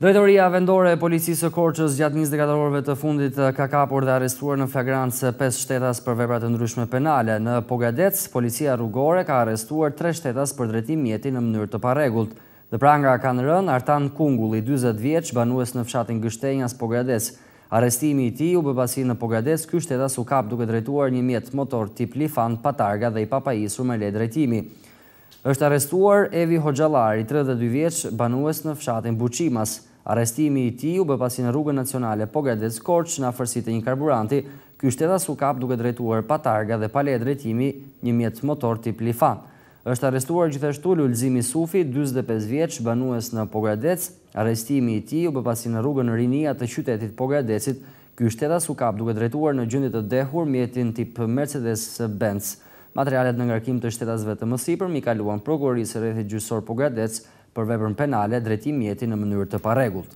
Drejtoria vendore e policisë së Korçës gjatë 24 orëve të fundit ka kapur dhe arrestuar në flagrancë 5 shtetas për vepra të ndryshme penale. Në Pogadec, policia rrugore ka arrestuar 3 shtetas për drejtim mjeti në mënyrë të parregullt. Dhe pranga kanë rënë Artan Kungulli, 40 vjeç, banues në fshatin Gështenjas, Pogadec. Arrestimi i tij u bë pasi në Pogadec ky shtetas u kap duke drejtuar një mjet motor tip Lifan pa targa dhe i papajisur me lejë drejtimi. Është arrestuar Evi Hoxhallari, 32 vjeç, banues në fshatin Buçimas. Arrestimi i tij u bë pasi në rrugën nacionale Pogadec-Korçë në afërsitë e një karburanti, ky shtetas u kap duke drejtuar pa targa dhe pa lejë drejtimi një mjet motor tip Lifan. Është arrestuar gjithashtu Lulzimi Sufi, 45 vjeç, banues në Pogadec. Arrestimi i tij u bë pasi në rrugën Rinia të qytetit Pogadecit, ky shtetas u kap duke drejtuar në gjendje të dehur mjetin tip Mercedes-Benz. Materialet në ngarkim të shtetasve të mësipërm i kaluan prokurorisë rrethit gjyqësor Pogadec për veprën penale drejtim mjeti në mënyrë të parregullt.